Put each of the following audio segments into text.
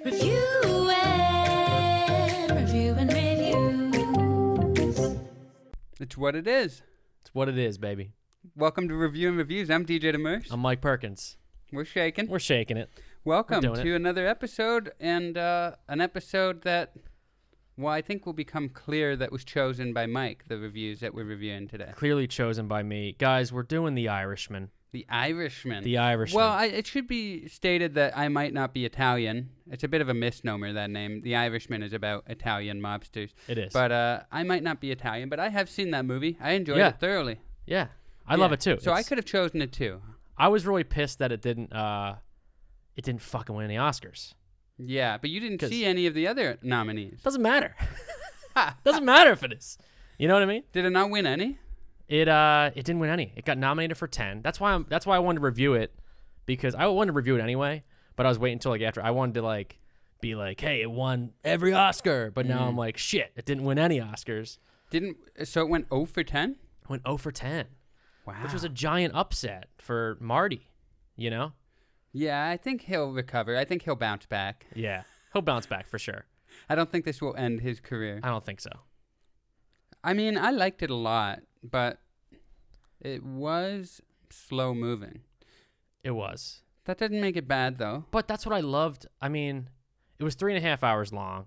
Review and reviews. It's what it is. It's what it is, baby. Welcome to Review and Reviews. I'm DJ Demers. I'm Mike Perkins. We're shaking. We're shaking it. Welcome doing to another episode, and an episode that, well, I think will become clear that was chosen by Mike, the reviews that we're reviewing today. Clearly chosen by me. Guys, we're doing The Irishman. The Irishman. The Irishman. Well, it should be stated that I might not be Italian. It's a bit of a misnomer, that name. The Irishman is about Italian mobsters. It is. But I might not be Italian, but I have seen that movie. I enjoyed it thoroughly. Yeah. I love it too. So I could have chosen it too. I was really pissed that it didn't fucking win any Oscars. Yeah, but you didn't see any of the other nominees. Doesn't matter. Doesn't matter if it is. You know what I mean? Did it not win any? It didn't win any. It got nominated for 10. That's why I wanted to review it, because I wanted to review it anyway, but I was waiting until after. I wanted to be like, hey, it won every Oscar, but now I'm like, shit, it didn't win any Oscars. So it went 0 for 10? It went 0 for 10. Wow. Which was a giant upset for Marty, you know? Yeah, I think he'll recover. I think he'll bounce back. Yeah, he'll bounce back for sure. I don't think this will end his career. I don't think so. I mean, I liked it a lot, but it was slow moving. It was. That didn't make it bad, though. But that's what I loved. I mean, it was 3.5 hours long.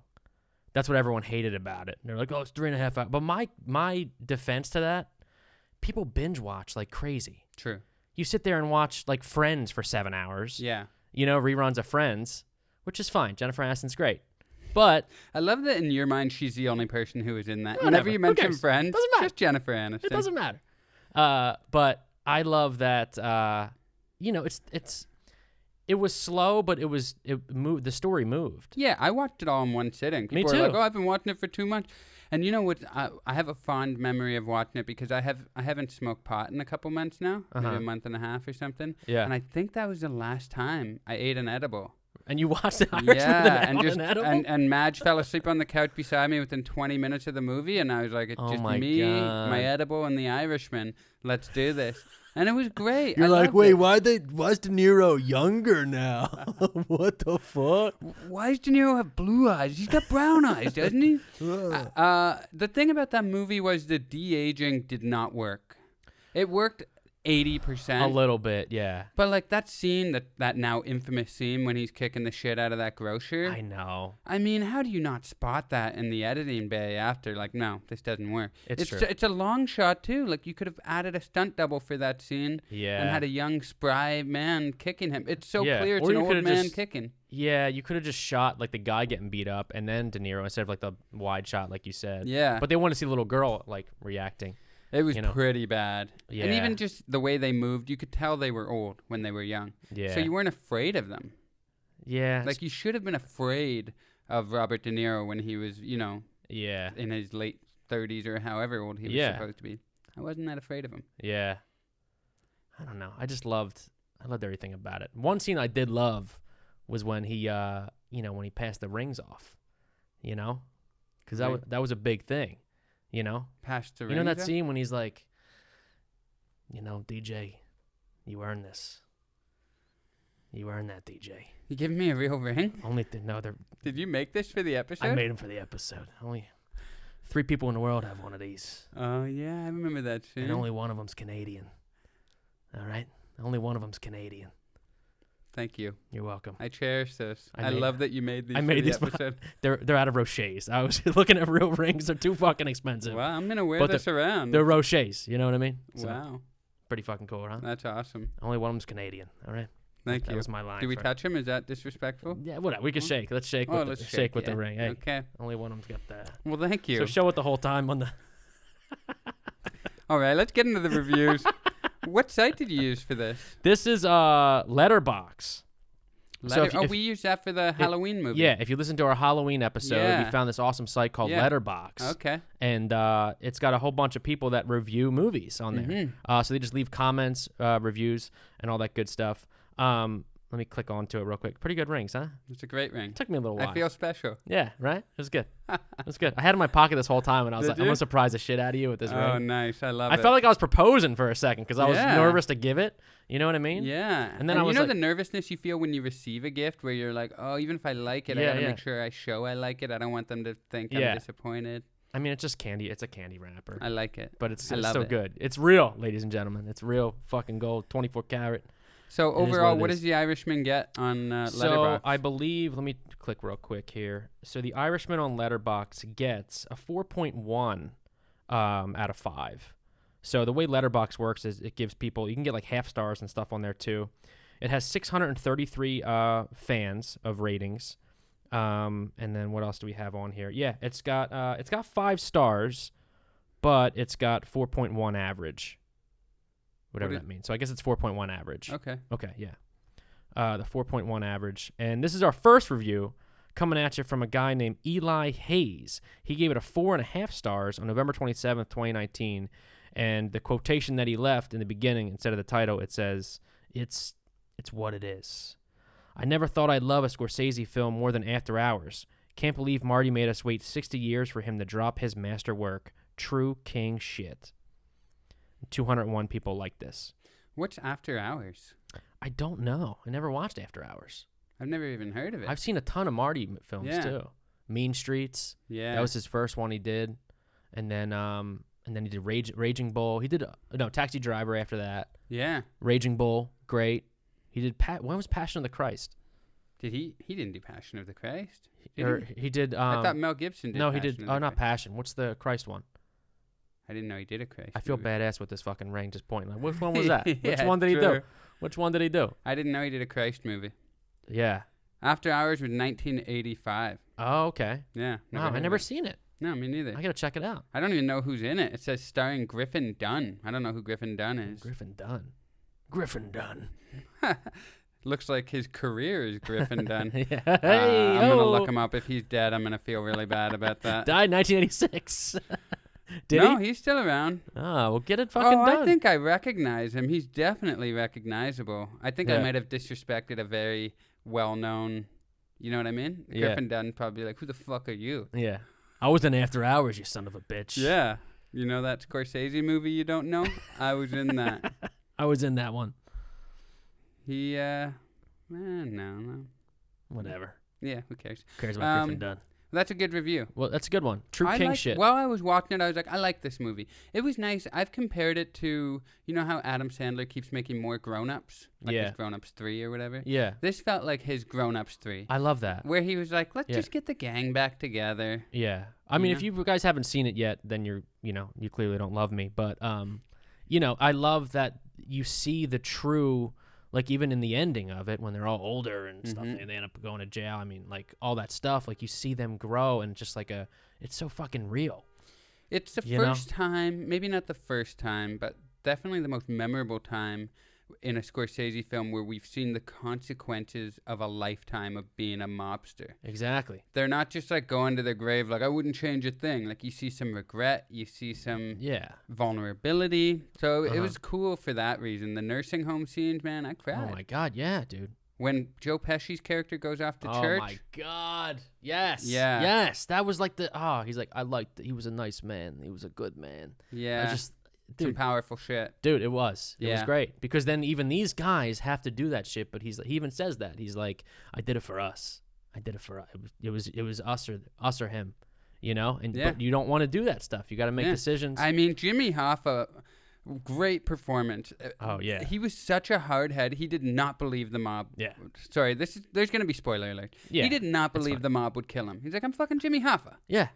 That's what everyone hated about it. They're like, oh, it's 3.5 hours. But my defense to that, people binge watch like crazy. True. You sit there and watch like Friends for 7 hours. Yeah. You know, reruns of Friends, which is fine. Jennifer Aniston's great. But I love that in your mind, she's the only person who was in that. Whatever. Whenever you mention cares? Friends, Doesn't matter. just Jennifer Aniston. it doesn't matter. But I love that, you know, it was slow, but it moved. The story moved. Yeah, I watched it all in one sitting. People Me are like, too. oh, I've been watching it for 2 months. And you know what? I have a fond memory of watching it because I haven't smoked pot in a couple months now, maybe a month and a half or something. Yeah. And I think that was the last time I ate an edible. And you watched the Irishman and an edible? and Madge fell asleep on the couch beside me within 20 minutes of the movie, and I was like, it's Oh just my me, God. my edible, and the Irishman. Let's do this. And it was great. You're I like, loved wait, it. why's De Niro younger now? What the fuck? Why does De Niro have blue eyes? He's got brown eyes, doesn't he? The thing about that movie was the de-aging did not work. It worked 80%. A little bit, yeah. But like that scene, that now infamous scene when he's kicking the shit out of that grocer. I know. I mean, how do you not spot that in the editing bay after? Like, no, this doesn't work. It's true. It's a long shot too. Like you could have added a stunt double for that scene. Yeah. And had a young spry man kicking him. It's so Yeah. clear it's Or an you old could've man just- kicking. Yeah, you could have just shot like the guy getting beat up and then De Niro instead of like the wide shot like you said. Yeah. But they want to see the little girl like reacting. It was you know. pretty bad. Yeah. And even just the way they moved, you could tell they were old when they were young. Yeah. So you weren't afraid of them. Yeah. Like you should have been afraid of Robert De Niro when he was, yeah. in his late 30s or however old he was supposed to be. I wasn't that afraid of him. Yeah. I don't know. I loved everything about it. One scene I did love was when he, when he passed the rings off, because Right. that was a big thing, Passed the You know rings that out? scene when he's like, DJ, you earned this. You earned that, DJ. You giving me a real ring? They're. Did you make this for the episode? I made him for the episode. Only 3 people in the world have one of these, Oh, yeah, I remember that scene. and only one of them's Canadian. All right, only one of them's Canadian. Thank you. You're welcome. I cherish this. I I made- love that you made these I for made the these- episode. They're out of Rochers. I was looking at real rings. They're too fucking expensive. Well, I'm going to wear But this around. They're Rochers. You know what I mean? So, Wow. Pretty fucking cool, huh? That's awesome. Only one of them's Canadian. All right. Thank That you. was my line. Do we for- touch him? Is that disrespectful? Yeah, whatever. We can shake. Let's shake. Oh, with let's the, shake with yeah. the ring. Hey, Okay. only one of them's got that. Well, thank you. So show it the whole time on the. All right, let's get into the reviews. What site did you use for this? This is Letterbox. So if we used that for the Halloween movie. Yeah, if you listen to our Halloween episode, Yeah. we found this awesome site called Yeah. Letterbox. Okay. And it's got a whole bunch of people that review movies on there. Mm-hmm. So they just leave comments, reviews, and all that good stuff. Let me click onto it real quick. Pretty good rings, huh? It's a great ring. Took me a little while. I feel special. Yeah, right? It was good. It was good. I had it in my pocket this whole time, and I was Did like, you? I'm going to surprise the shit out of you with this Oh, ring. nice. I love it. I felt like I was proposing for a second because I was Yeah. nervous to give it. You know what I mean? Yeah. And then I was you know like- the nervousness you feel when you receive a gift where you're like, oh, even if I like it, I Yeah, gotta yeah. make sure I show I like it. I don't want them to think Yeah. I'm disappointed. I mean, it's just candy. It's a candy wrapper. I like it. But it's I love so it. good. It's real, ladies and gentlemen. It's real fucking gold, 24 karat. So It is overall, what it what is. does the Irishman get on So Letterboxd? I believe, let me click real quick here. So the Irishman on Letterboxd gets a 4.1 out of 5. So the way Letterboxd works is it gives people, you can get like half stars and stuff on there too. It has 633 fans of ratings. And then what else do we have on here? Yeah, it's got 5 stars, but it's got 4.1 average. Whatever that means. So I guess it's 4.1 average. Okay. Okay, yeah. The 4.1 average. And this is our first review coming at you from a guy named Eli Hays. He gave it a 4.5 stars on November 27th, 2019. And the quotation that he left in the beginning, instead of the title, it says, it's what it is. I never thought I'd love a Scorsese film more than After Hours. Can't believe Marty made us wait 60 years for him to drop his masterwork. True king shit. 201 people like this. What's After Hours? I don't know. I never watched After Hours. I've never even heard of it. I've seen a ton of Marty films Yeah. too. Mean Streets. Yeah. That was his first one he did, and then he did Raging Bull. He did Taxi Driver after that. Yeah. Raging Bull, great. He did when was Passion of the Christ? Did he? He didn't do Passion of the Christ. He did. I thought Mel Gibson did. No, he Passion did. of the Oh, not Christ. Passion. What's the Christ one? I didn't know he did a Christ. I feel movie. badass with this fucking ring just pointing. Like, which one was that? Which Yeah, one did he do? true. Which one did he do? I didn't know he did a Christ movie. Yeah. After Hours was 1985. Oh, okay. Yeah. Wow, heard I of never it. seen it. No, me neither. I gotta check it out. I don't even know who's in it. It says starring Griffin Dunn. I don't know who Griffin Dunn is. Griffin Dunn. Griffin Dunn. Looks like his career is Griffin Dunn. Yeah. I'm Hey, gonna oh. look him up. If he's dead, I'm gonna feel really bad about that. Died 1986. Did no, he? he's still around. Oh, well, get it fucking Oh, done. I think I recognize him. He's definitely recognizable. I think I Yeah. might have disrespected a very well-known. You know what I mean? Yeah. Griffin Dunn probably like, who the fuck are you? Yeah. I was in After Hours, you son of a bitch. Yeah. You know that Scorsese movie you don't know? I was in that. I was in that one. He, no. Whatever. Yeah, who cares? Who cares about Griffin Um, Dunn? That's a good review. Well, that's a good one. True I king liked- shit. While I was watching it, I was like, I like this movie. It was nice. I've compared it to, you know how Adam Sandler keeps making more Grown-Ups? Like Yeah. his Grown-Ups 3 or whatever? Yeah. This felt like his Grown-Ups 3. I love that. Where he was like, let's Yeah. just get the gang back together. Yeah. I mean, You if you guys haven't seen it yet, then you clearly don't love me. But, I love that you see the true, like, even in the ending of it, when they're all older and stuff, Mhm. and they end up going to jail. I mean, like, all that stuff, like, you see them grow, and just like it's so fucking real. It's the You know? first time, maybe not the first time, but definitely the most memorable time in a Scorsese film where we've seen the consequences of a lifetime of being a mobster. Exactly. They're not just like going to their grave like, I wouldn't change a thing. Like you see some regret, you see some Yeah. vulnerability. So it Uh-huh. was cool for that reason. The nursing home scenes, man, I cried. Oh my God. Yeah, dude. When Joe Pesci's character goes off to Oh church. my God. Yes. Yeah. Yes. That was like he's like, he was a nice man. He was a good man. Yeah. Some some powerful shit. Dude, it was. It was Yeah. great because then even these guys have to do that shit. But he even says that he's like, I did it for us. I did it for us. It was us or him, And Yeah. but you don't want to do that stuff. You got to make Yeah. decisions. I mean, Jimmy Hoffa, great performance. Oh, yeah. He was such a hardhead. He did not believe the mob. Yeah. Sorry, there's going to be spoiler alert. Yeah, He did not it's believe fine. the mob would kill him. He's like, I'm fucking Jimmy Hoffa. Yeah,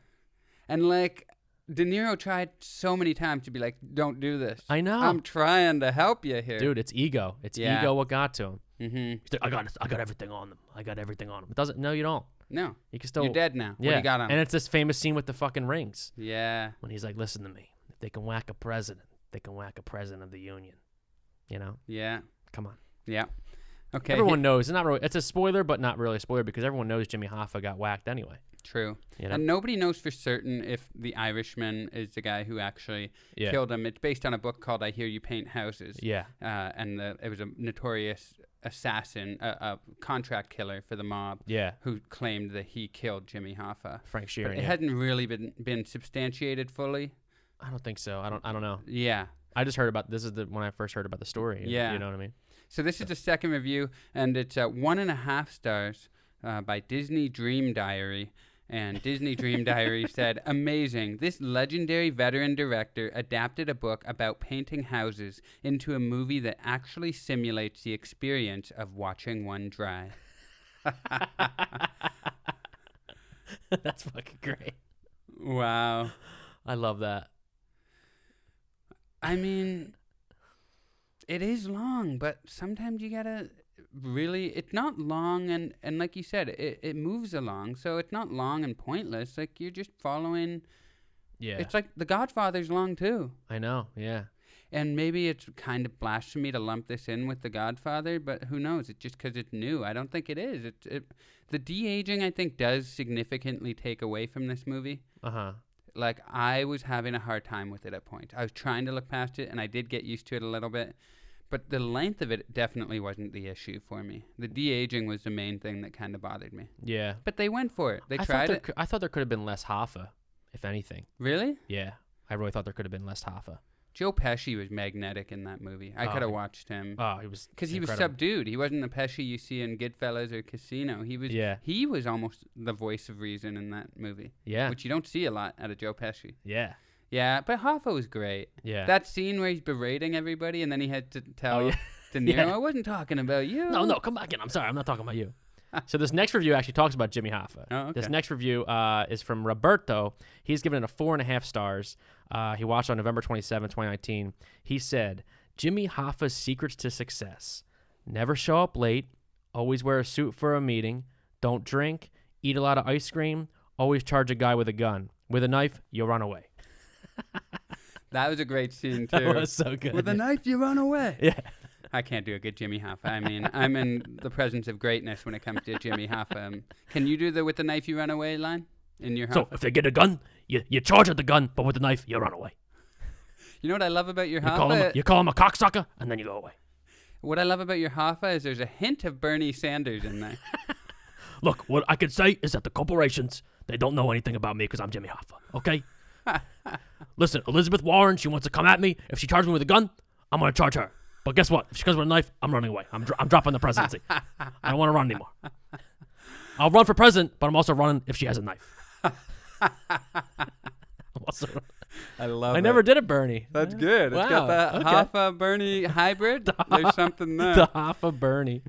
And like, De Niro tried so many times to be like, don't do this. I know. I'm trying to help you here. dude, it's ego. It's Yeah. ego what got to him. Mm-hmm. He's like, I got everything on them. I got everything on them. It doesn't. No, you don't. No. You can still. You're dead now. Yeah. What do you got on? And it's this famous scene with the fucking rings Yeah. when he's like, listen to me. If they can whack a president, they can whack a president of the union. Yeah. Come on. Yeah. Okay. Everyone knows. It's not really. It's a spoiler, but not really a spoiler because everyone knows Jimmy Hoffa got whacked anyway. True. You know? And nobody knows for certain if the Irishman is the guy who actually killed him. It's based on a book called I Hear You Paint Houses. Yeah. And it was a notorious assassin, a contract killer for the mob. Yeah. Who claimed that he killed Jimmy Hoffa. Frank Sheeran. But it hadn't really been substantiated fully. I don't think so. I don't know. Yeah. I just heard about this is when I first heard about the story. Yeah. You know what I mean? So this is the second review, and it's 1.5 stars by Disney Dream Diary. And Disney Dream Diary said, amazing. This legendary veteran director adapted a book about painting houses into a movie that actually simulates the experience of watching one dry. That's fucking great. Wow. I love that. I mean, it is long, but sometimes you gotta really, it's not long, and like you said, it moves along, so it's not long and pointless. Like, you're just following. Yeah. It's like The Godfather's long too. I know. Yeah. And maybe it's kind of blasphemy to lump this in with The Godfather, but who knows? It's just because it's new. I don't think it is. The de-aging, I think, does significantly take away from this movie. Uh-huh. Like, I was having a hard time with it at points. I was trying to look past it, and I did get used to it a little bit. But the length of it definitely wasn't the issue for me. The de-aging was the main thing that kind of bothered me. Yeah. But they went for it. They tried it. I thought there could have been less Hoffa, if anything. Really? Yeah. I really thought there could have been less Hoffa. Joe Pesci was magnetic in that movie. I could have watched him. Oh, he was because he was subdued. He wasn't the Pesci you see in Goodfellas or Casino. He was. Yeah. He was almost the voice of reason in that movie. Yeah. Which you don't see a lot out of Joe Pesci. Yeah. Yeah, but Hoffa was great. Yeah. That scene where he's berating everybody and then he had to tell De Niro, I wasn't talking about you. No, come back in. I'm sorry, I'm not talking about you. So this next review actually talks about Jimmy Hoffa. Oh, okay. This next review is from Roberto. He's given it a 4.5 stars. He watched on November 27, 2019. He said, Jimmy Hoffa's secrets to success. Never show up late. Always wear a suit for a meeting. Don't drink. Eat a lot of ice cream. Always charge a guy with a gun. With a knife, you'll run away. That was a great scene, too. That was so good. With a knife, you run away. Yeah. I can't do a good Jimmy Hoffa. I mean, I'm in the presence of greatness when it comes to Jimmy Hoffa. Can you do the with the knife you run away line in your Hoffa? So if they get a gun, you charge at the gun, but with the knife, you run away. You know what I love about your Hoffa? You call him a cocksucker, and then you go away. What I love about your Hoffa is there's a hint of Bernie Sanders in there. Look, what I could say is that the corporations, they don't know anything about me because I'm Jimmy Hoffa, okay? Listen, Elizabeth Warren, she wants to come at me. If she charges me with a gun, I'm going to charge her. But guess what? If she comes with a knife, I'm running away. I'm dropping the presidency. I don't want to run anymore. I'll run for president, but I'm also running if she has a knife. I love it. I never did a Bernie. That's good. Wow. It's got that Okay. Hoffa-Bernie hybrid. There's something there. The Hoffa Bernie.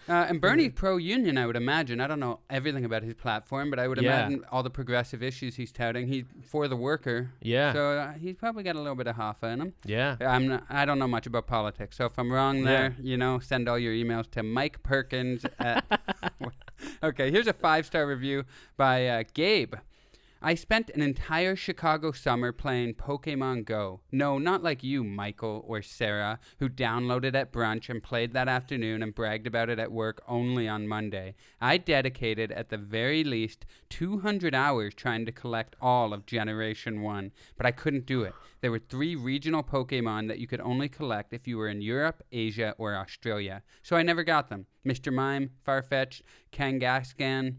And Bernie's pro-union, I would imagine. I don't know everything about his platform, but I would imagine all the progressive issues he's touting. He's for the worker. Yeah. So he's probably got a little bit of Hoffa in him. Yeah. I don't know much about politics, so if I'm wrong there, send all your emails to Mike Perkins at... Okay, here's a 5-star review by Gabe. I spent an entire Chicago summer playing Pokemon Go. No, not like you, Michael or Sarah, who downloaded at brunch and played that afternoon and bragged about it at work only on Monday. I dedicated, at the very least, 200 hours trying to collect all of Generation 1, but I couldn't do it. There were 3 regional Pokemon that you could only collect if you were in Europe, Asia, or Australia. So I never got them. Mr. Mime, Farfetch'd, Kangaskhan,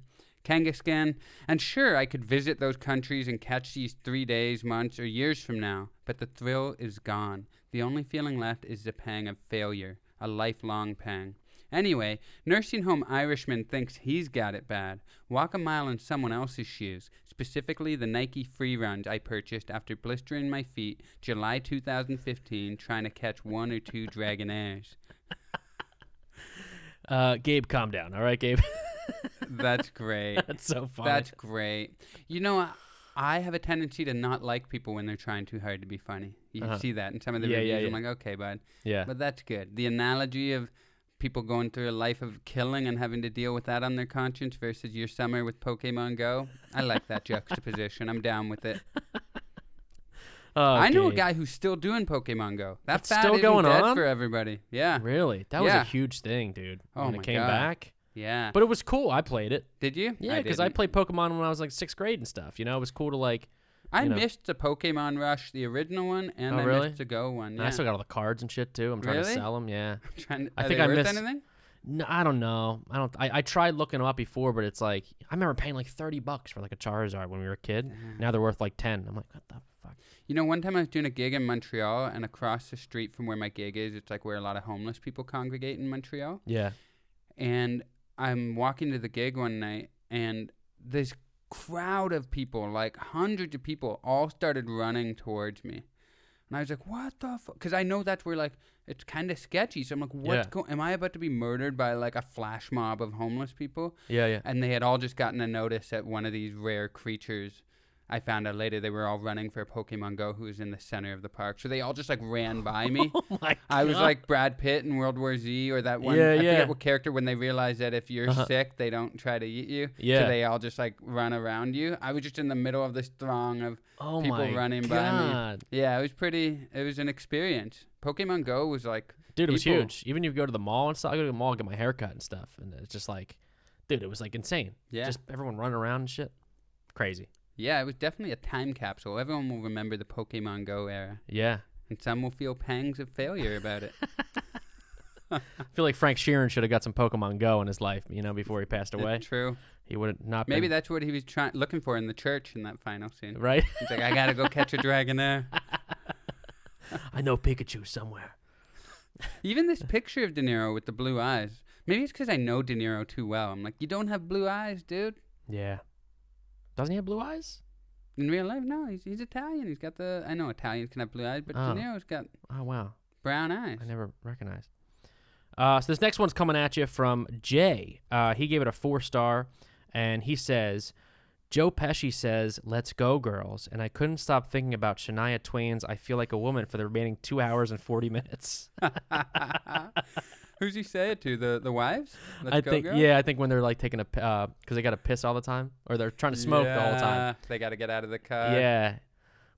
and sure, I could visit those countries and catch these 3 days, months, or years from now, but the thrill is gone. The only feeling left is the pang of failure, a lifelong pang. Anyway, nursing home Irishman thinks he's got it bad. Walk a mile in someone else's shoes, specifically the Nike free runs I purchased after blistering my feet July 2015 trying to catch 1 or 2 Dragonairs. Gabe, calm down. All right, Gabe? That's great. That's so funny. That's great. You know, I have a tendency to not like people when they're trying too hard to be funny. You see that in some of the reviews. I'm like, okay, bud. Yeah. But that's good. The analogy of people going through a life of killing and having to deal with that on their conscience versus your summer with Pokemon Go, I like that juxtaposition. I'm down with it. I knew a Okay. guy who's still doing Pokemon Go. That That's fad still isn't going dead on? for everybody. Yeah. Really? That was Yeah. a huge thing, dude. Oh when my it came God. back. Yeah. But it was cool. I played it. Did you? Yeah, because I didn't. played Pokemon when I was like 6th grade and stuff. You know, it was cool to like. I you know. missed the Pokemon Rush, the original one, and Oh, I really? missed the Go one. And Yeah. I still got all the cards and shit too. I'm trying to Really? sell them. Yeah. I Are think they I worth missed- anything? No, I don't know. I tried looking them up before, but it's like I remember paying like $30 for like a Charizard when we were a kid. Now they're worth like 10. I'm like, what the fuck? You know, one time I was doing a gig in Montreal, and across the street from where my gig is, it's like where a lot of homeless people congregate in Montreal. Yeah. And I'm walking to the gig one night, and this crowd of people, like hundreds of people, all started running towards me. And I was like, what the fuck? Because I know that's where, like, it's kind of sketchy. So I'm like, what's going? Am I about to be murdered by, like, a flash mob of homeless people? Yeah, yeah. And they had all just gotten a notice that one of these rare creatures, I found out later, they were all running for a Pokemon Go who was in the center of the park. So they all just, like, ran by me. Oh my God. I was like Brad Pitt in World War Z, or that one, Yeah, I yeah. forget what character, when they realize that if you're sick, they don't try to eat you. Yeah. So they all just, like, run around you. I was just in the middle of this throng of Oh people my running by God. me. Yeah, it was an experience. Pokemon Go was like, Dude, it was people- huge. Even if you go to the mall and stuff, I go to the mall and get my hair cut and stuff. And it's just like, dude, it was like insane. Yeah. Just everyone running around and shit. Crazy. Yeah, it was definitely a time capsule. Everyone will remember the Pokemon Go era. Yeah. And some will feel pangs of failure about it. I feel like Frank Sheeran should have got some Pokemon Go in his life, you know, before he passed away. True. He would have not Maybe been. that's what he was looking for in the church in that final scene. Right? He's like, I gotta go catch a Dragonair. I know Pikachu somewhere. Even this picture of De Niro with the blue eyes. Maybe it's because I know De Niro too well. I'm like, you don't have blue eyes, dude. Yeah. Doesn't he have blue eyes? In real life, no. He's Italian. He's got I know Italians can have blue eyes, but Oh. De Niro's got Oh, wow. brown eyes. I never recognized. So this next one's coming at you from Jay. He gave it a 4-star, and he says, Joe Pesci says, "Let's go, girls," and I couldn't stop thinking about Shania Twain's "I Feel Like a Woman" for the remaining 2 hours and 40 minutes. Who's he say it to? The wives? Let's I go, think, girls? yeah, I think when they're like taking a, because they got to piss all the time, or they're trying to smoke the whole time. Yeah, they got to get out of the car. Yeah,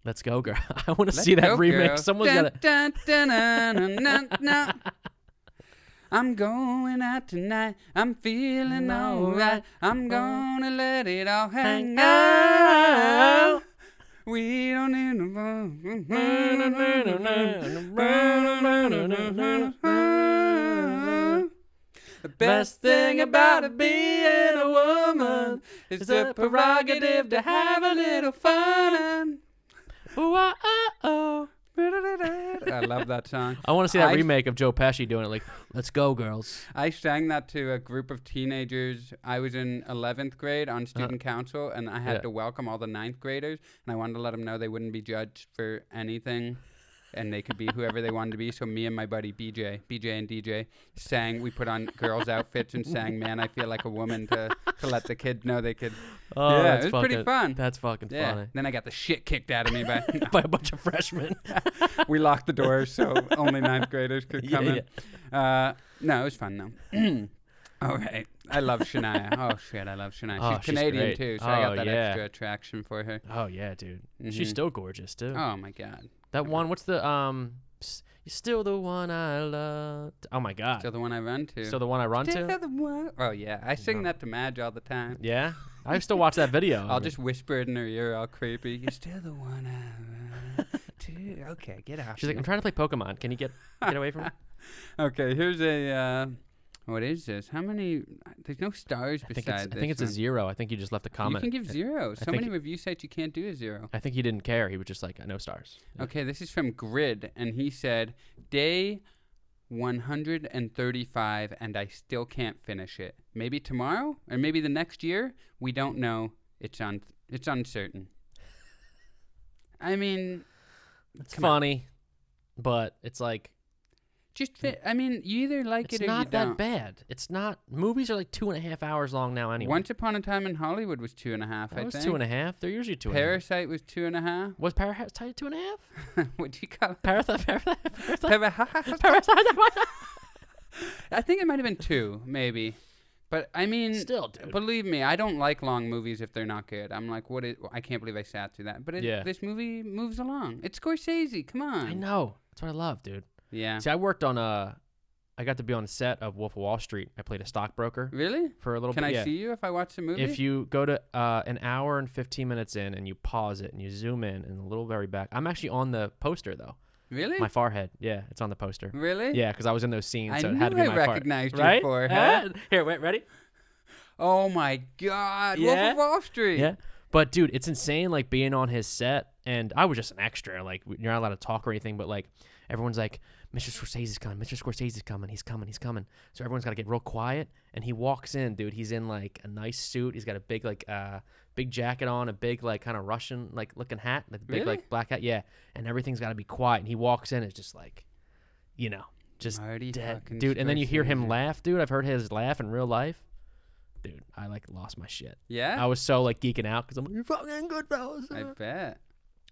let's go, girl. I want to Let's see that go, remix. girl. Someone's got to. Dun, dun, dun, dun, dun, dun. I'm going out tonight. I'm feeling alright. I'm gonna let it all hang out. We don't need no. The best thing about it being a woman is the prerogative to have a little fun. I love that song. I want to see that I- remake of Joe Pesci doing it. Like, let's go, girls. I sang that to a group of teenagers. I was in 11th grade on student council, and I had Yeah. to welcome all the 9th graders, and I wanted to let them know they wouldn't be judged for anything, and they could be whoever they wanted to be. So me and my buddy BJ and DJ sang. We put on girls' outfits and sang "Man, I Feel Like a Woman" to let the kids know they could. Oh, Yeah, that's it was pretty fucking- fun. That's fucking Yeah. funny. Then I got the shit kicked out of me by. By a bunch of freshmen. We locked the doors so only 9th graders could come in. No, it was fun though. All right. I love Shania. Oh, shit. I love Shania. Oh, She's she's Canadian, great. too, so I got Oh, that yeah. extra attraction for her. Oh yeah, dude. Mhm. She's still gorgeous too. Oh, my God. That one. What's the You're still the one I love. Oh my God. Still the one I run to. Still the one I run Still to. the one. Oh, yeah. I sing that to Madge all the time. Yeah. I still watch that video. I'll just whisper it in her ear all creepy. You're still the one I run to. Okay, get out. She's like, I'm trying to play Pokemon. Can you get away from me? Okay, here's a... what is this? How many... There's no stars I think beside it's this I think it's a one. 0. I think you just left a comment. You can give 0. So think many review sites you can't do a 0. I think he didn't care. He was just like, no stars. Yeah. Okay, this is from Grid, and he said, day 135, and I still can't finish it. Maybe tomorrow, or maybe the next year. We don't know. It's uncertain. I mean, It's come on. funny, but it's like I mean, you either like it's it or you not that don't. bad. It's not. Movies are like 2.5 hours long now anyway. Once Upon a Time in Hollywood was 2.5. That I was think 2.5. They're usually 2.5. Parasite was 2.5. Was Parasite 2.5? What do you call it? Parasite. Parasite. Parasite. I think it might have been 2, maybe. But I mean, Still, dude. believe me, I don't like long movies if they're not good. I'm like, I can't believe I sat through that. But this movie moves along. It's Scorsese. Come on. I know. That's what I love, dude. Yeah. See, I worked on I got to be on the set of Wolf of Wall Street. I played a stockbroker. Really? For a little bit. Can I see you if I watch the movie? If you go to an hour and 15 minutes in and you pause it and you zoom in and a little very back. I'm actually on the poster, though. Really? My forehead. Yeah, it's on the poster. Really? Yeah, because I was in those scenes, I so it knew had to be I my recognized your right? forehead. Here, wait, ready? Oh my God! Yeah? Wolf of Wall Street. Yeah, but dude, it's insane. Like being on his set, and I was just an extra. Like you're not allowed to talk or anything, but like everyone's like, "Mr. Scorsese's coming. Mr. Scorsese's coming. He's coming. He's coming." So everyone's got to get real quiet, and he walks in, dude. He's in like a nice suit. He's got a big big jacket on, a big like kind of Russian like looking hat, like big Really? like black hat. Yeah, and everything's got to be quiet. And he walks in, it's just like, just Marty dead, fucking dude. And then you hear him Scorsese. laugh, dude. I've heard his laugh in real life. Dude, I like lost my shit. Yeah. I was so like geeking out because I'm like, "You're fucking good, fellas." I bet.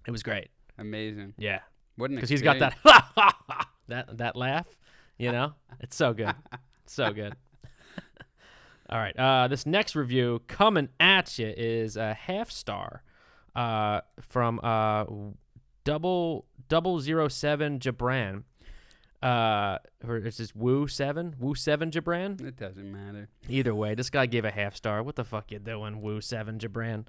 It was great. Amazing. Yeah, What an because he's got experience. that laugh. It's so good, so good. All right, this next review coming at you is a half star from 007 Jabran. Or is this Woo 7 Jabran? It doesn't matter. Either way, this guy gave a half star. What the fuck you doing, Woo 7 Jabran?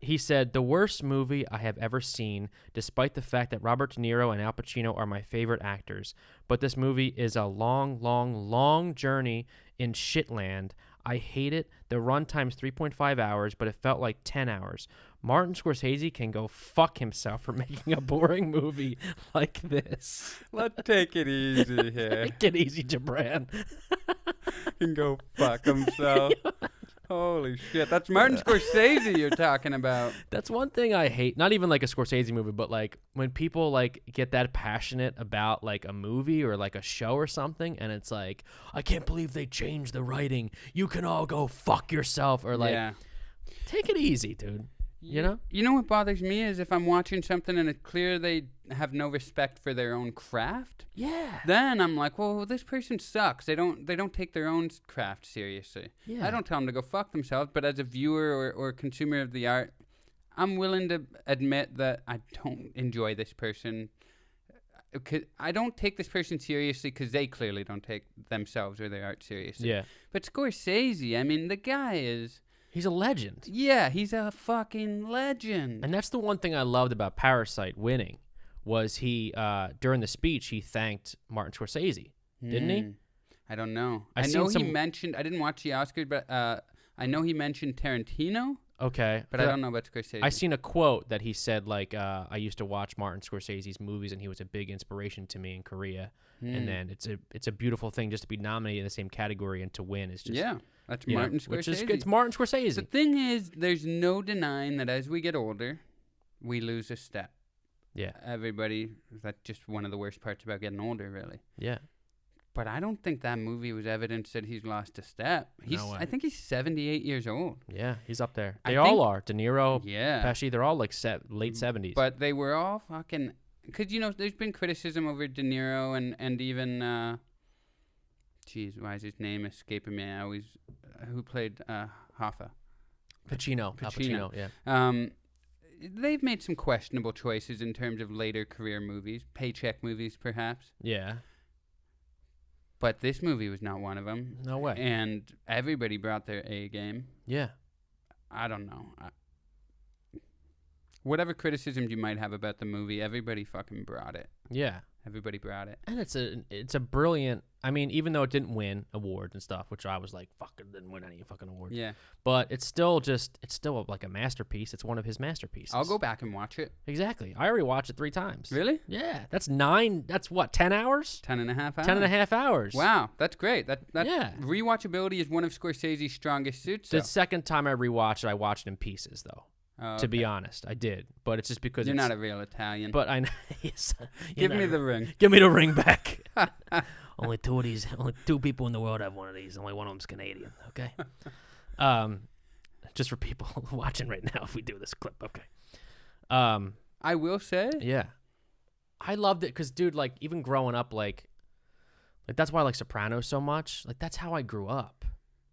He said, the worst movie I have ever seen, despite the fact that Robert De Niro and Al Pacino are my favorite actors. But this movie is a long, long, long journey in shitland. I hate it. The runtime's 3.5 hours, but it felt like 10 hours. Martin Scorsese can go fuck himself for making a boring movie like this. Let's take it easy here. Take it easy, Jabran. Can go fuck himself. Holy shit. That's Martin Scorsese you're talking about. That's one thing I hate. Not even like a Scorsese movie, but like when people like get that passionate about like a movie or like a show or something, and it's like, I can't believe they changed the writing. You can all go fuck yourself, or like, Yeah. take it easy, dude. You know? You know what bothers me is if I'm watching something and it's clear they have no respect for their own craft. Yeah. Then I'm like, well, this person sucks. They don't take their own craft seriously. Yeah. I don't tell them to go fuck themselves, but as a viewer or consumer of the art, I'm willing to admit that I don't enjoy this person. I don't take this person seriously because they clearly don't take themselves or their art seriously. Yeah. But Scorsese, I mean, the guy is... He's a legend. Yeah, he's a fucking legend. And that's the one thing I loved about Parasite winning was he, during the speech, he thanked Martin Scorsese, didn't he? I don't know. I I know seen he some- mentioned, I didn't watch the Oscars, but I know he mentioned Tarantino, Okay. but I don't know about Scorsese. I seen a quote that he said, like, I used to watch Martin Scorsese's movies, and he was a big inspiration to me in Korea. And then it's a beautiful thing just to be nominated in the same category and to win is just Yeah, that's you know, Martin Scorsese. which is it's Martin Scorsese. The thing is, there's no denying that as we get older, we lose a step. Yeah, Everybody, that's just one of the worst parts about getting older, really. yeah. But I don't think that movie was evidence that he's lost a step. No way. I think he's 78 years old. Yeah, he's up there. I They all think- are. De Niro, Yeah. Pesci, they're all like late 70s. But they were all fucking... Because, you know, there's been criticism over De Niro and even... Jeez, why is his name escaping me? I always... who played Hoffa? Pacino. Al Pacino. Pacino, yeah. They've made some questionable choices in terms of later career movies. Paycheck movies, perhaps. Yeah. But this movie was not one of them. No way. And everybody brought their A game. Yeah. I don't know. Whatever criticisms you might have about the movie, everybody fucking brought it. Yeah. Everybody brought it. And it's a brilliant. I mean, even though it didn't win awards and stuff, which I was like, fuck, it didn't win any fucking awards. Yeah. But it's still like a masterpiece. It's one of his masterpieces. I'll go back and watch it. Exactly. I already watched it 3 times. Really? Yeah. That's 9. That's what, 10 hours? 10 and a half hours. 10 and a half hours. Wow, that's great. That Yeah. Rewatchability is one of Scorsese's strongest suits. The though. second time I rewatched it, I watched it in pieces, though. Oh, To be okay. honest, I did. But it's just because You're it's, not a real Italian. But I know. Yes, Give me the ring. Give me the ring back. Only 2 people in the world have one of these. Only one of them's Canadian. Okay. Just for people watching right now, if we do this clip, okay. I will say, Yeah, I loved it because, dude, like even growing up, like that's why I like Sopranos so much. Like that's how I grew up.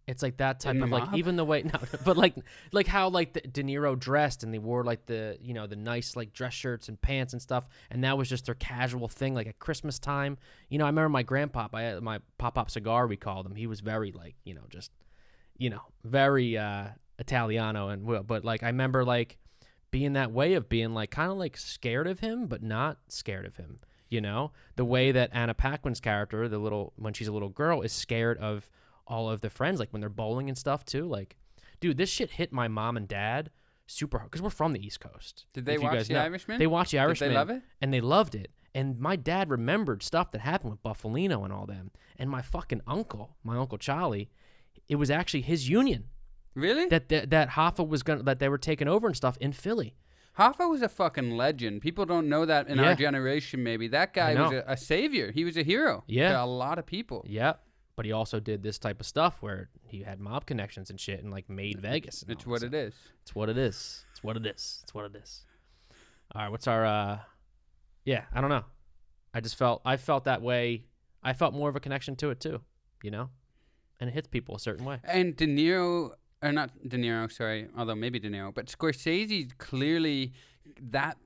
It's like that type In the of like mob? even the way no, but like how like De Niro dressed and they wore like the the nice like dress shirts and pants and stuff, and that was just their casual thing like at Christmas time. I remember my grandpa, my pop cigar we called him. He was very like just very Italiano but like I remember like being that way of being like kind of like scared of him but not scared of him. The way that Anna Paquin's character, when she's a little girl, is scared of all of the friends, like when they're bowling and stuff too. Like, dude, this shit hit my mom and dad super hard because we're from the East Coast. Did they watch The Irishman? They watched The Irishman. Did they love it? And they loved it. And my dad remembered stuff that happened with Buffalino and all them. And my fucking uncle, my Uncle Charlie, it was actually his union. Really? That Hoffa that they were taking over and stuff in Philly. Hoffa was a fucking legend. People don't know that in our generation, maybe. That guy was a savior. He was a hero to a lot of people. Yeah. But he also did this type of stuff where he had mob connections and shit and like made Vegas. It's what it is. It's what it is. It's what it is. It's what it is. All right. What's our, I don't know. I felt that way. I felt more of a connection to it too, and it hits people a certain way. And De Niro, or not De Niro, sorry, although maybe De Niro, but Scorsese clearly, that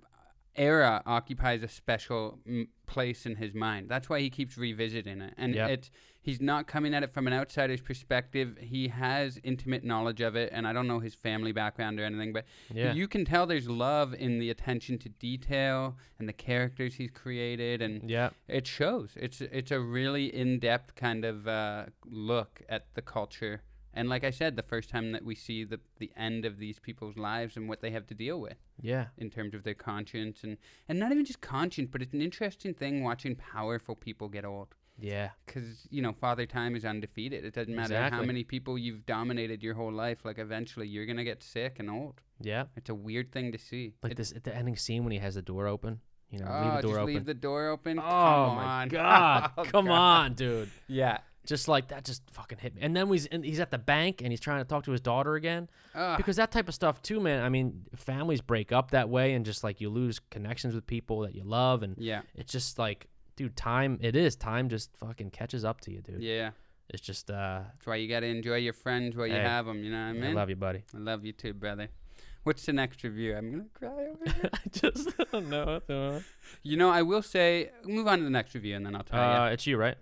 era occupies a special place in his mind. That's why he keeps revisiting it. And he's not coming at it from an outsider's perspective. He has intimate knowledge of it, and I don't know his family background or anything, but you can tell there's love in the attention to detail and the characters he's created, and it shows. It's a really in-depth kind of look at the culture. And like I said, the first time that we see the end of these people's lives and what they have to deal with. Yeah. In terms of their conscience. And not even just conscience, but it's an interesting thing watching powerful people get old. Yeah. Because, Father Time is undefeated. It doesn't matter how many people you've dominated your whole life. Like, eventually, you're going to get sick and old. Yeah. It's a weird thing to see. Like at the ending scene when he has the door open. Leave the door open? Oh, my God. Come on, dude. Yeah. Just like that just fucking hit me. And then he's at the bank and he's trying to talk to his daughter again. Because that type of stuff too, man. I mean, families break up that way and just like you lose connections with people that you love. And it's just like, dude, time just fucking catches up to you, dude. Yeah. It's just. That's why you got to enjoy your friends while you have them. You know what I mean? I love you, buddy. I love you too, brother. What's the next review? I'm going to cry over here. I just don't know. I will say, move on to the next review and then I'll tell you. It's you, right?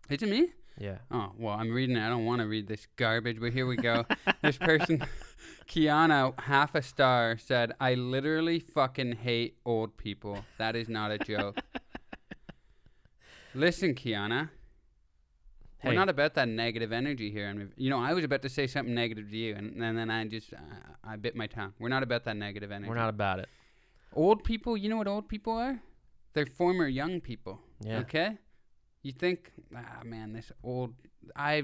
Is it me? Yeah. Oh, well, I'm reading it. I don't want to read this garbage, but here we go. This person, Kiana, 1/2 star, said, I literally fucking hate old people. That is not a joke. Listen, Kiana. We're not about that negative energy here. And I was about to say something negative to you, and then I bit my tongue. We're not about that negative energy. We're not about it. Old people, you know what old people are? They're former young people. Yeah. Okay? You think, man, this old... I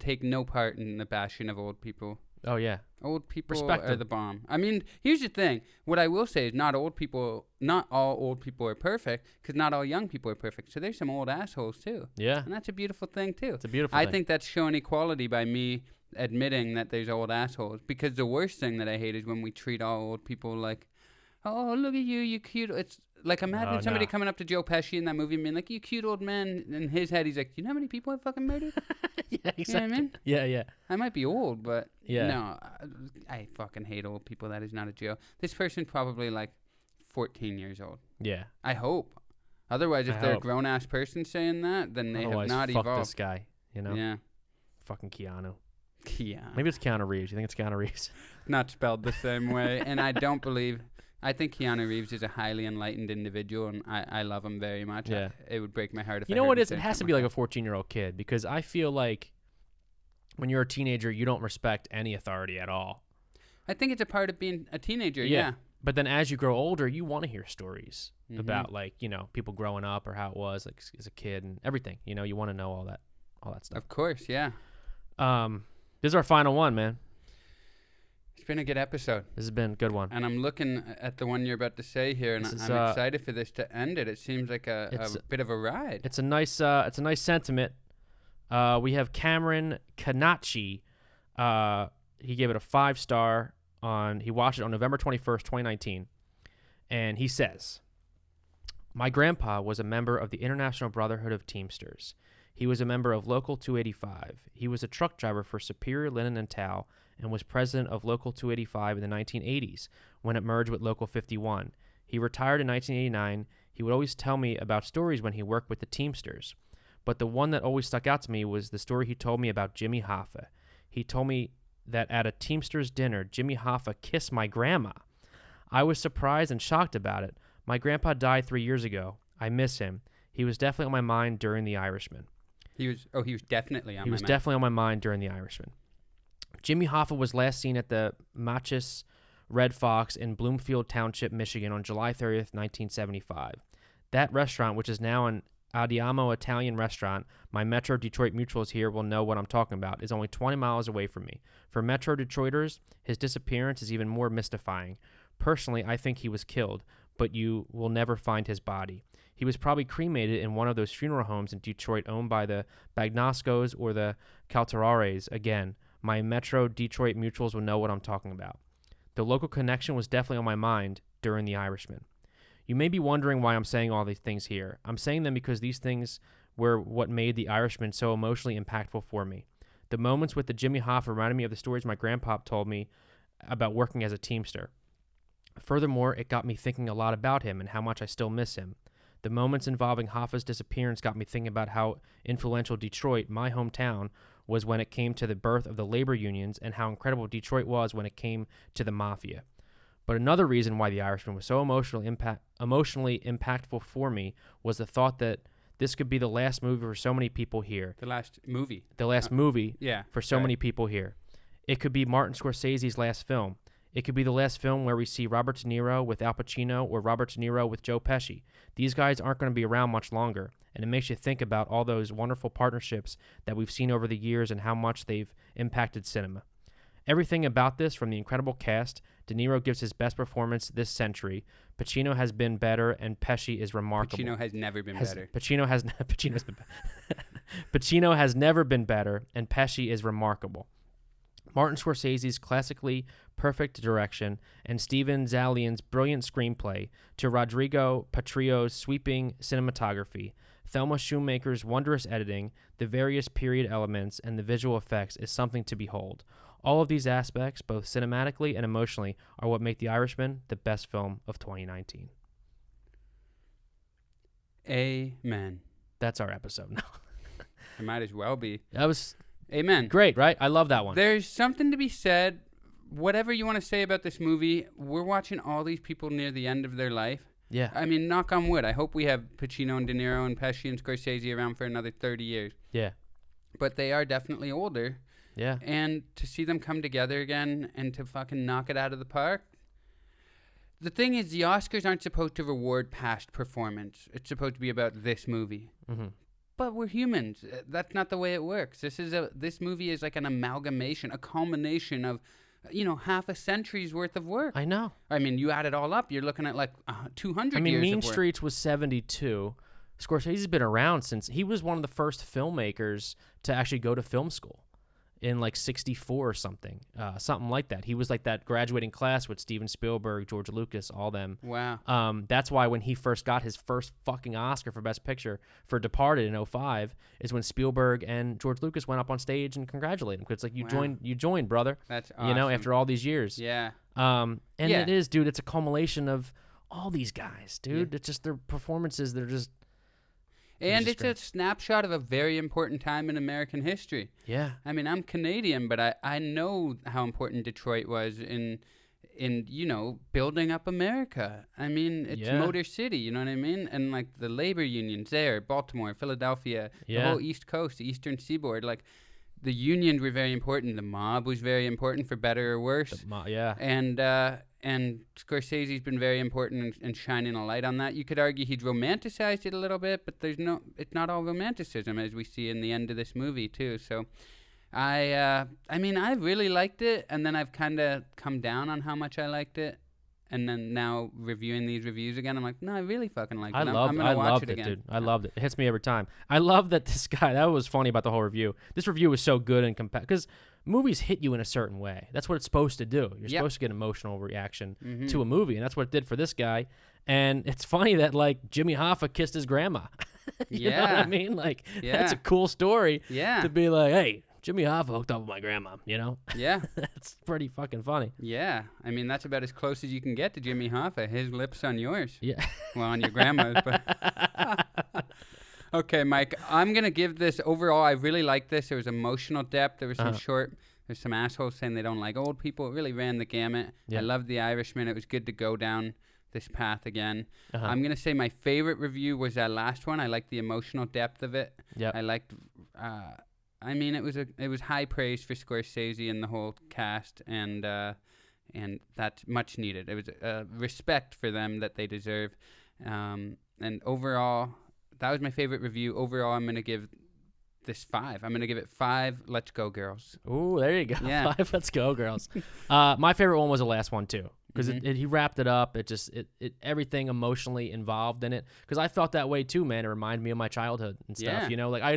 take no part in the bashing of old people. Oh, yeah. Old people are the bomb. I mean, here's the thing. What I will say is not all old people are perfect, because not all young people are perfect. So there's some old assholes, too. Yeah. And that's a beautiful thing, too. It's a beautiful thing. I think that's showing equality by me admitting that there's old assholes, because the worst thing that I hate is when we treat all old people like, oh, look at you, you cute. It's like, imagine somebody coming up to Joe Pesci in that movie and being like, you cute old man. In his head, he's like, you know how many people I've fucking murdered? Yeah, exactly. You know what I mean? Yeah, yeah. I might be old, but no, I fucking hate old people. That is not a joke. This person's probably like 14 years old. Yeah. I hope. Otherwise, if they're a grown-ass person saying that, then they have not evolved. Fuck this guy, Yeah. Fucking Keanu. Maybe it's Keanu Reeves. You think it's Keanu Reeves? Not spelled the same way. And I don't believe... I think Keanu Reeves is a highly enlightened individual, and I love him very much. Yeah. It would break my heart if you know what it is? It has to be like a 14-year-old kid, because I feel like when you're a teenager, you don't respect any authority at all. I think it's a part of being a teenager, yeah. But then as you grow older, you want to hear stories about, like, people growing up or how it was like as a kid and everything. You want to know all that stuff. Of course, yeah. This is our final one, man. It's been a good episode. This has been a good one. And I'm looking at the one you're about to say here, and I'm excited for this to end it. It seems like a bit of a ride. It's a nice sentiment. We have Cameron Kanachi. He gave it a 5-star he watched it on November 21st, 2019. And he says, my grandpa was a member of the International Brotherhood of Teamsters. He was a member of Local 285. He was a truck driver for Superior Linen and Towel and was president of Local 285 in the 1980s when it merged with Local 51. He retired in 1989. He would always tell me about stories when he worked with the Teamsters. But the one that always stuck out to me was the story he told me about Jimmy Hoffa. He told me that at a Teamsters dinner, Jimmy Hoffa kissed my grandma. I was surprised and shocked about it. My grandpa died 3 years ago. I miss him. He was definitely on my mind during The Irishman. He was definitely on my mind. He was definitely on my mind during The Irishman. Jimmy Hoffa was last seen at the Machis Red Fox in Bloomfield Township, Michigan on July 30th, 1975. That restaurant, which is now an Andiamo Italian restaurant, my Metro Detroit mutuals here will know what I'm talking about, is only 20 miles away from me. For Metro Detroiters, his disappearance is even more mystifying. Personally, I think he was killed, but you will never find his body. He was probably cremated in one of those funeral homes in Detroit owned by the Bagnoscos or the Caltarares. Again, my Metro Detroit mutuals will know what I'm talking about. The local connection was definitely on my mind during The Irishman. You may be wondering why I'm saying all these things here. I'm saying them because these things were what made The Irishman so emotionally impactful for me. The moments with the Jimmy Hoffa reminded me of the stories my grandpa told me about working as a Teamster. Furthermore, it got me thinking a lot about him and how much I still miss him. The moments involving Hoffa's disappearance got me thinking about how influential Detroit, my hometown, was when it came to the birth of the labor unions and how incredible Detroit was when it came to the mafia. But another reason why The Irishman was so emotionally impactful for me was the thought that this could be the last movie for so many people here. The last movie. Yeah, for so many people here. It could be Martin Scorsese's last film. It could be the last film where we see Robert De Niro with Al Pacino or Robert De Niro with Joe Pesci. These guys aren't going to be around much longer, and it makes you think about all those wonderful partnerships that we've seen over the years and how much they've impacted cinema. Everything about this, from the incredible cast, De Niro gives his best performance this century. Pacino has been better, and Pesci is remarkable. Pacino has never been better. Pacino has never been better, and Pesci is remarkable. Martin Scorsese's classically perfect direction and Steven Zaillian's brilliant screenplay to Rodrigo Patrio's sweeping cinematography, Thelma Schoonmaker's wondrous editing, the various period elements, and the visual effects is something to behold. All of these aspects, both cinematically and emotionally, are what make The Irishman the best film of 2019. Amen. That's our episode now. It might as well be. That was Amen. great, right? I love that one. There's something to be said. Whatever you want to say about this movie, we're watching all these people near the end of their life. Yeah. I mean, knock on wood. I hope we have Pacino and De Niro and Pesci and Scorsese around for another 30 years. Yeah. But they are definitely older. Yeah. And to see them come together again and to fucking knock it out of the park. The thing is, the Oscars aren't supposed to reward past performance. It's supposed to be about this movie. Mm-hmm. But we're humans. That's not the way it works. This movie is like an amalgamation, a culmination of, half a century's worth of work. I know. I mean, you add it all up, you're looking at like 200 years I mean, of Mean work. Streets was 72. Scorsese's been around since he was one of the first filmmakers to actually go to film school in like 64 or something like that. He was like that graduating class with Steven Spielberg, George Lucas, all them. Wow. That's why when he first got his first fucking Oscar for Best Picture for Departed in 2005 is when Spielberg and George Lucas went up on stage and congratulated him. Because it's like, you joined, brother. That's awesome. After all these years. Yeah. It is, dude, it's a culmination of all these guys, dude. Yeah. It's just their performances, they're just... And it's a snapshot of a very important time in American history. Yeah. I mean, I'm Canadian, but I know how important Detroit was in building up America. I mean, it's Motor City, you know what I mean? And like the labor unions there, Baltimore, Philadelphia, the whole East Coast, the Eastern Seaboard, like the unions were very important. The mob was very important, for better or worse. And Scorsese's been very important in shining a light on that. You could argue he's romanticized it a little bit, but it's not all romanticism, as we see in the end of this movie too. So, I really liked it, and then I've kind of come down on how much I liked it, and then now reviewing these reviews again, I'm like, no, I really fucking liked it. I'm gonna watch it again. Dude. I loved it. It hits me every time. I love that this guy. That was funny about the whole review. This review was so good and because movies hit you in a certain way. That's what it's supposed to do. You're supposed to get emotional reaction to a movie, and that's what it did for this guy. And it's funny that like Jimmy Hoffa kissed his grandma. You know what Yeah. I mean? Like, Yeah. that's a cool story Yeah. to be like, hey, Jimmy Hoffa hooked up with my grandma, you know? Yeah. That's pretty fucking funny. Yeah. I mean, that's about as close as you can get to Jimmy Hoffa. His lips on yours. Yeah. Well, on your grandma's, but okay, Mike. I'm gonna give this overall. I really like this. There was emotional depth. There was some There's some assholes saying they don't like old people. It really ran the gamut. Yeah. I loved The Irishman. It was good to go down this path again. Uh-huh. I'm gonna say my favorite review was that last one. I liked the emotional depth of it. Yep. I liked. I mean, it was high praise for Scorsese and the whole cast, and that's much needed. It was respect for them that they deserve. And overall, that was my favorite review. Overall, I'm gonna give this 5. I'm gonna give it 5. Let's go, girls. Ooh, there you go. Yeah. 5. Let's go, girls. My favorite one was the last one too, because Mhm. he wrapped it up. It everything emotionally involved in it. Because I felt that way too, man. It reminded me of my childhood and stuff. Yeah. You know, like I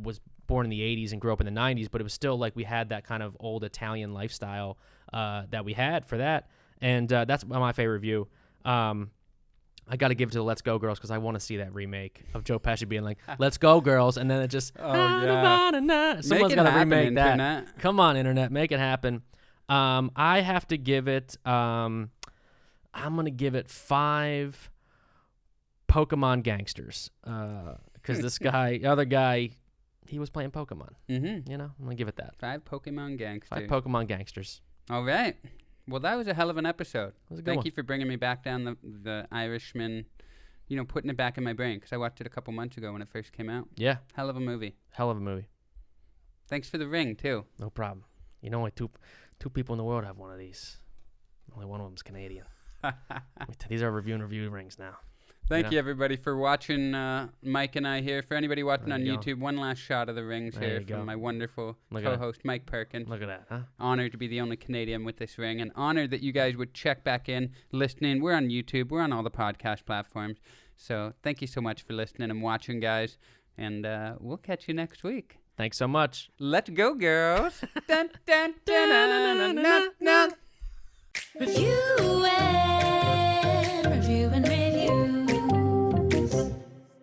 was born in the 80s and grew up in the 90s, but it was still like we had that kind of old Italian lifestyle that we had for that. And that's my favorite review. I got to give it to the Let's Go Girls because I want to see that remake of Joe Pesci being like, "Let's go, girls," and then it just, someone's got to remake that. Internet. Come on, internet, make it happen. I have to give it. I'm gonna give it 5 Pokemon gangsters because this other guy, he was playing Pokemon. Mm-hmm. You know, I'm gonna give it that. 5 Pokemon gangsters. 5 Pokemon gangsters. All right. Well, that was a hell of an episode. That was a good Thank one. you for bringing me back down the Irishman, putting it back in my brain because I watched it a couple months ago when it first came out. Yeah, Hell of a movie. hell of a movie. Thanks for the ring, too. No problem. You know, only two people in the world have one of these. Only one of them's Canadian. These are review rings now. Thank you, everybody, for watching Mike and I here. For anybody watching There on you go. YouTube, one last shot of the rings There here you go. from my wonderful Look at co-host, Mike Perkins. Look at that, huh? Honored to be the only Canadian with this ring, and honored that you guys would check back in, listening. We're on YouTube. We're on all the podcast platforms. So thank you so much for listening and watching, guys. And we'll catch you next week. Thanks so much. Let's go, girls. Dun, dun, dun, dun, dun, dun, dun, dun. Review it.